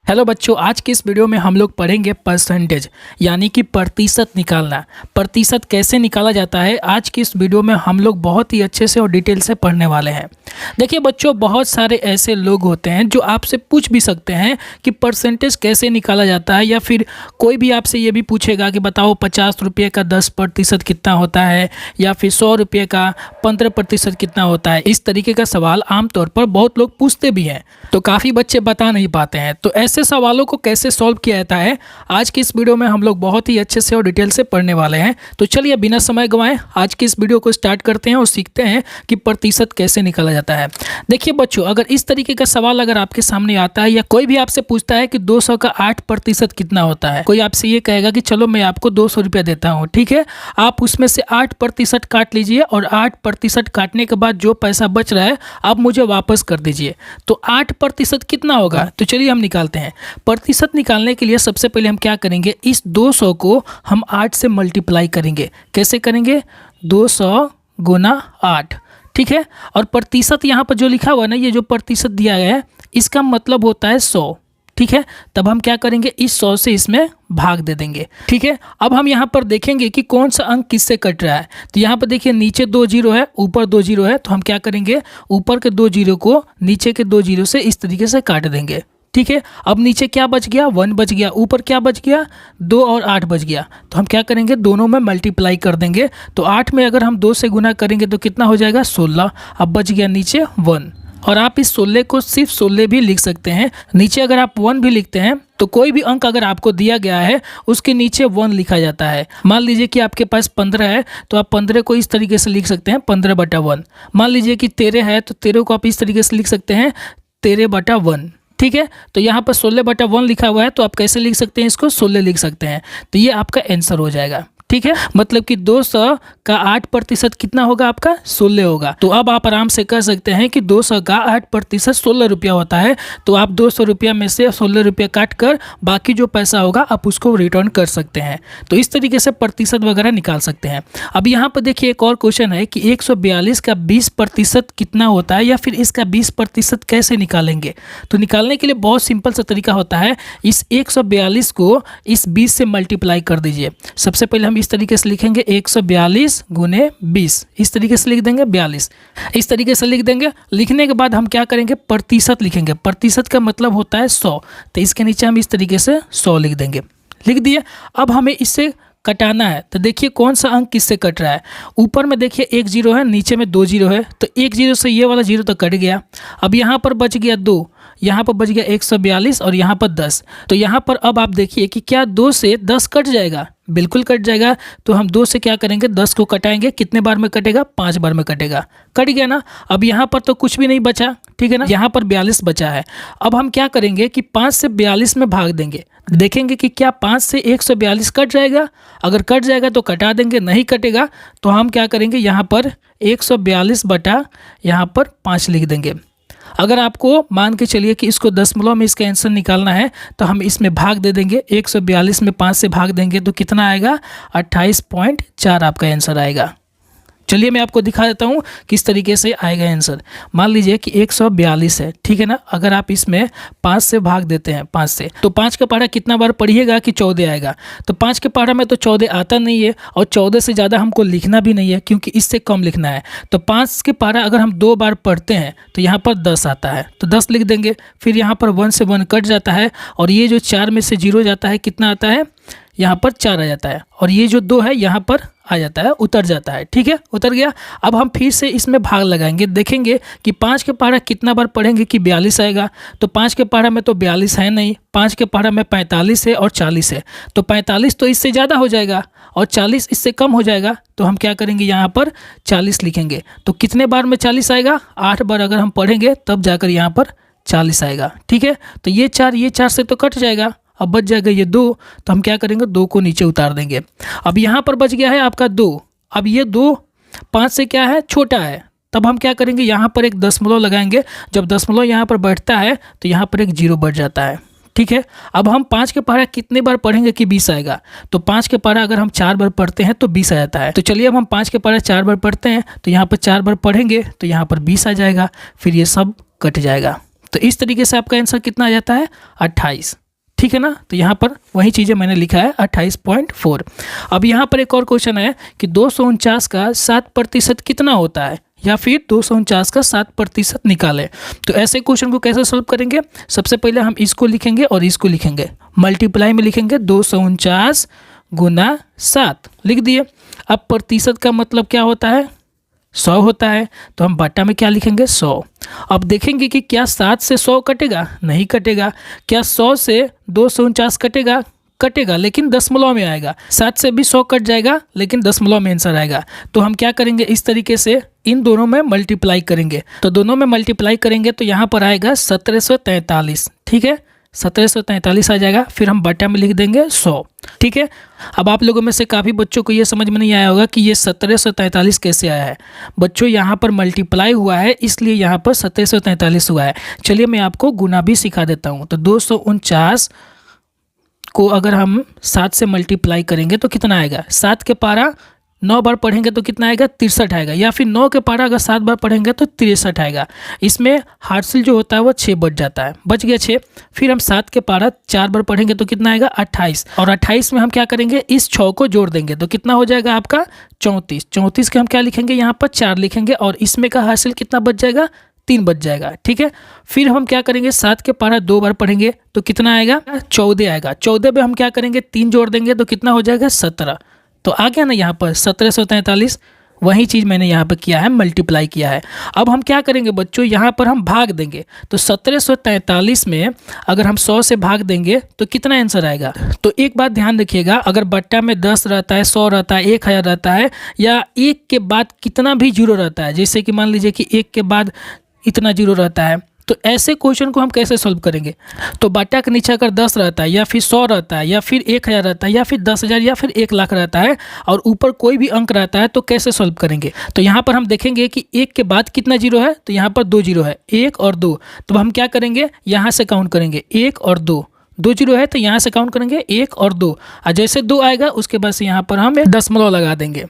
Hello बच्चों, आज की इस वीडियो में हम लोग पढ़ेंगे परसेंटेज यानी कि प्रतिशत निकालना। प्रतिशत कैसे निकाला जाता है आज की इस वीडियो में हम लोग बहुत ही अच्छे से और डिटेल से पढ़ने वाले हैं। देखिए बच्चों, बहुत सारे ऐसे लोग होते हैं जो आपसे पूछ भी सकते हैं कि परसेंटेज कैसे निकाला जाता है, या फिर कोई भी आपसे ये भी पूछेगा कि बताओ 50 रुपये का 10% कितना होता है, या फिर 100 रुपये का 15% कितना होता है। इस तरीके का सवाल आमतौर पर बहुत लोग पूछते भी हैं, तो काफ़ी बच्चे बता नहीं पाते हैं। तो ऐसे सवालों को कैसे सॉल्व किया जाता है आज की इस वीडियो में हम लोग बहुत ही अच्छे से और डिटेल से पढ़ने वाले हैं। तो चलिए बिना समय गंवाए आज की इस वीडियो को स्टार्ट करते हैं और सीखते हैं कि प्रतिशत कैसे निकाला जाता है। देखिए बच्चों, अगर इस तरीके का सवाल अगर आपके सामने आता है, या कोई भी आपसे पूछता है कि 200 का 8% कितना होता है, कोई आपसे ये कहेगा कि चलो मैं आपको 200 रुपया देता हूँ, ठीक है, आप उसमें से 8% काट लीजिए और 8% काटने के बाद जो पैसा बच रहा है आप मुझे वापस कर दीजिए। तो 8% कितना होगा, तो चलिए हम निकालते हैं। प्रतिशत निकालने के लिए सबसे पहले हम क्या करेंगे, इस 200 को हम 8 से मल्टीप्लाई करेंगे। कैसे करेंगे, 200 गुना 8, ठीक है। और प्रतिशत यहाँ पर जो लिखा हुआ है ना, ये जो प्रतिशत दिया गया है इसका मतलब होता है 100, ठीक है। तब हम क्या करेंगे, इस 100 से इसमें भाग दे देंगे, ठीक है। अब हम यहाँ पर देखेंगे कि कौन सा अंक किससे कट रहा है। तो यहाँ पर देखिए नीचे 2 जीरो है, ऊपर 2 जीरो है, तो हम क्या करेंगे, ऊपर के 2 जीरो को नीचे के 2 जीरो से इस तरीके से काट देंगे, ठीक है। अब नीचे क्या बच गया, 1 बच गया, ऊपर क्या बच गया, 2 और 8 बच गया। तो हम क्या करेंगे, दोनों में मल्टीप्लाई कर देंगे। तो 8 में अगर हम 2 से गुना करेंगे तो कितना हो जाएगा, 16। अब बच गया नीचे 1, और आप इस 16 को सिर्फ 16 भी लिख सकते हैं। नीचे अगर आप 1 भी लिखते हैं तो कोई भी अंक अगर आपको दिया गया है उसके नीचे 1 लिखा जाता है। मान लीजिए कि आपके पास 15 है तो आप 15 को इस तरीके से लिख सकते हैं, 15/1। मान लीजिए कि 13 है तो 13 को आप इस तरीके से लिख सकते हैं, 13/1, ठीक है। तो यहाँ पर 16/1 लिखा हुआ है, तो आप कैसे लिख सकते हैं, इसको 16 लिख सकते हैं। तो ये आपका आंसर हो जाएगा, ठीक है। मतलब कि 200 का 8% कितना होगा, आपका 16 होगा। तो अब आप आराम से कह सकते हैं कि 200 का 8% 16 रुपया होता है। तो आप 200 रुपया में से 16 रुपया काट कर बाकी जो पैसा होगा आप उसको रिटर्न कर सकते हैं। तो इस तरीके से प्रतिशत वगैरह निकाल सकते हैं। अब यहाँ पर देखिए एक और क्वेश्चन है कि 142 का 20% कितना होता है, या फिर इसका 20% कैसे निकालेंगे। तो निकालने के लिए बहुत सिंपल सा तरीका होता है। इस 142 को इस 20 से मल्टीप्लाई कर दीजिए। सबसे पहले हम इस तरीके से लिखेंगे 142 गुने 20, इस तरीके से लिख देंगे 42, इस तरीके से लिख देंगे। लिखने के बाद हम क्या करेंगे, प्रतिशत लिखेंगे। प्रतिशत का मतलब होता है 100, तो इसके नीचे हम इस तरीके से 100 लिख देंगे। लिख दिए। अब हमें इससे कटाना है, तो देखिए कौन सा अंक किससे कट रहा है। ऊपर में देखिए 1 जीरो है, नीचे में 2 जीरो है, तो 1 जीरो से ये वाला जीरो तो कट गया। अब यहाँ पर बच गया 2, यहाँ पर बच गया 142 और यहाँ पर 10। तो यहाँ पर अब आप देखिए कि क्या 2 से 10 कट जाएगा, बिल्कुल कट जाएगा। तो हम 2 से क्या करेंगे, 10 को कटाएंगे। कितने बार में कटेगा, 5 बार में कटेगा, कट गया ना। अब यहाँ पर तो कुछ भी नहीं बचा, ठीक है ना, यहाँ पर 42 बचा है। अब हम क्या करेंगे कि 5 से 42 में भाग देंगे। देखेंगे कि क्या 5 से 142 कट जाएगा। अगर कट जाएगा तो कटा देंगे, नहीं कटेगा तो हम क्या करेंगे, यहाँ पर 142 बटा यहाँ पर 5 लिख देंगे। अगर आपको मान के चलिए कि इसको दशमलव में इसका आंसर निकालना है तो हम इसमें भाग दे देंगे। 142 में 5 से भाग देंगे तो कितना आएगा, 28.4 आपका आंसर आएगा। चलिए मैं आपको दिखा देता हूँ किस तरीके से आएगा आंसर। मान लीजिए कि 142 है, ठीक है ना। अगर आप इसमें 5 से भाग देते हैं, 5 से, तो 5 का पहाड़ा कितना बार पढ़िएगा कि 14 आएगा। तो 5 के पहाड़ा में तो 14 आता नहीं है, और 14 से ज़्यादा हमको लिखना भी नहीं है क्योंकि इससे कम लिखना है। तो 5 के पहाड़ा अगर हम 2 बार पढ़ते हैं तो यहाँ पर 10 आता है, तो 10 लिख देंगे। फिर यहाँ पर 1 से 1 कट जाता है, और ये जो 4 में से 0 जाता है, कितना आता है, यहाँ पर 4 आ जाता है, और ये जो 2 है यहाँ पर आ जाता है, उतर जाता है, ठीक है, उतर गया। अब हम फिर से इसमें भाग लगाएंगे। देखेंगे कि 5 के पहाड़ा कितना बार पढ़ेंगे कि 42 आएगा। तो 5 के पहाड़ा में तो 42 है नहीं, 5 के पहाड़ा में 45 है और 40 है। तो 45 तो इससे ज़्यादा हो जाएगा और 40 इससे कम हो जाएगा। तो हम क्या करेंगे, यहाँ पर 40 लिखेंगे। तो कितने बार में 40 आएगा, 8 बार अगर हम पढ़ेंगे तब जाकर यहाँ पर 40 आएगा, ठीक है। तो ये 4 से तो कट जाएगा, अब बच जाएगा ये 2। तो हम क्या करेंगे, 2 को नीचे उतार देंगे। अब यहाँ पर बच गया है आपका 2। अब ये 2 5 से क्या है, छोटा है। तब हम क्या करेंगे, यहाँ पर एक दशमलव लगाएंगे। जब दशमलव यहाँ पर बैठता है तो यहाँ पर एक 0 बढ़ जाता है, ठीक है। अब हम 5 के पहाड़ा कितने बार पढ़ेंगे कि 20 आएगा। तो 5 के पहाड़ा अगर हम 4 बार पढ़ते हैं तो 20 आ जाता है। तो चलिए अब हम 5 के पहाड़ा 4 बार पढ़ते हैं, तो यहाँ पर 4 बार पढ़ेंगे तो यहाँ पर 20 आ जाएगा। फिर ये सब कट जाएगा। तो इस तरीके से आपका आंसर कितना आ जाता है 28। ठीक है ना। तो यहाँ पर वही चीज़ें मैंने लिखा है 28.4। अब यहाँ पर एक और क्वेश्चन है कि 249 का 7% कितना होता है, या फिर 249 का 7% निकालें। तो ऐसे क्वेश्चन को कैसे सॉल्व करेंगे, सबसे पहले हम इसको लिखेंगे और इसको लिखेंगे, मल्टीप्लाई में लिखेंगे 249 गुना 7 लिख दिए। अब प्रतिशत का मतलब क्या होता है 100 होता है, तो हम बटा में क्या लिखेंगे 100। अब देखेंगे कि क्या 7 से 100 कटेगा, नहीं कटेगा। क्या 100 से 249 कटेगा, कटेगा लेकिन दशमलव में आएगा। 7 से भी 100 कट जाएगा लेकिन दशमलव में आंसर आएगा। तो हम क्या करेंगे, इस तरीके से इन दोनों में मल्टीप्लाई करेंगे। तो दोनों में मल्टीप्लाई करेंगे तो यहाँ पर आएगा 1743। ठीक है, 1743 आ जाएगा। फिर हम बटा में लिख देंगे 100। ठीक है। अब आप लोगों में से काफ़ी बच्चों को ये समझ में नहीं आया होगा कि ये 1743 कैसे आया है। बच्चों यहाँ पर मल्टीप्लाई हुआ है इसलिए यहाँ पर 1743 हुआ है। चलिए मैं आपको गुना भी सिखा देता हूँ। तो 249 को अगर हम 7 से मल्टीप्लाई करेंगे तो कितना आएगा, 7 के पारा 9 बार पढ़ेंगे तो कितना आएगा 63 आएगा, या फिर 9 के पारा अगर 7 बार पढ़ेंगे तो 63 आएगा। इसमें हार्सिल जो होता है वो 6 बच जाता है, बच गया 6। फिर हम 7 के पारा 4 बार पढ़ेंगे तो कितना आएगा 28, और 28 में हम क्या करेंगे, इस 6 को जोड़ देंगे तो कितना हो जाएगा आपका 34। 34 के हम क्या लिखेंगे, यहाँ पर 4 लिखेंगे, और इसमें का हासिल कितना बच जाएगा 3 बच जाएगा। ठीक है। फिर हम क्या करेंगे, 7 के पारा 2 बार पढ़ेंगे तो कितना आएगा 14 आएगा। 14 पे हम क्या करेंगे 3 जोड़ देंगे तो कितना हो जाएगा 17। तो आ गया ना यहाँ पर 1743। वही चीज़ मैंने यहाँ पर किया है, मल्टीप्लाई किया है। अब हम क्या करेंगे बच्चों, यहाँ पर हम भाग देंगे। तो 1743 में अगर हम 100 से भाग देंगे तो कितना आंसर आएगा। तो एक बात ध्यान रखिएगा, अगर बट्टा में 10 रहता है, 100 रहता है, 1000 रहता है, या 1 के बाद कितना भी जीरो रहता है, जैसे कि मान लीजिए कि 1 के बाद इतना जीरो रहता है, तो ऐसे क्वेश्चन को हम कैसे सॉल्व करेंगे। तो बट्टा के नीचे अगर 10 रहता है, या फिर 100 रहता है, या फिर 1000 रहता है, या फिर 10,000, या फिर 1 लाख रहता है, और ऊपर कोई भी अंक रहता है, तो कैसे सॉल्व करेंगे। तो यहाँ पर हम देखेंगे कि 1 के बाद कितना जीरो है, तो यहाँ पर 2 जीरो है, 1 और 2। तो हम क्या करेंगे, यहाँ से काउंट करेंगे 1 और 2 जीरो है तो यहाँ से काउंट करेंगे 1 और 2, और जैसे 2 आएगा उसके बाद से यहाँ पर हम दशमलव लगा देंगे।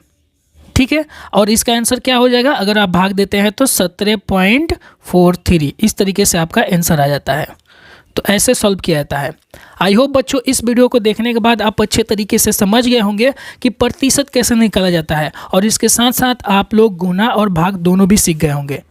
ठीक है। और इसका आंसर क्या हो जाएगा, अगर आप भाग देते हैं तो 17.43। इस तरीके से आपका आंसर आ जाता है। तो ऐसे सॉल्व किया जाता है। आई होप बच्चों इस वीडियो को देखने के बाद आप अच्छे तरीके से समझ गए होंगे कि प्रतिशत कैसे निकाला जाता है, और इसके साथ साथ आप लोग गुना और भाग दोनों भी सीख गए होंगे।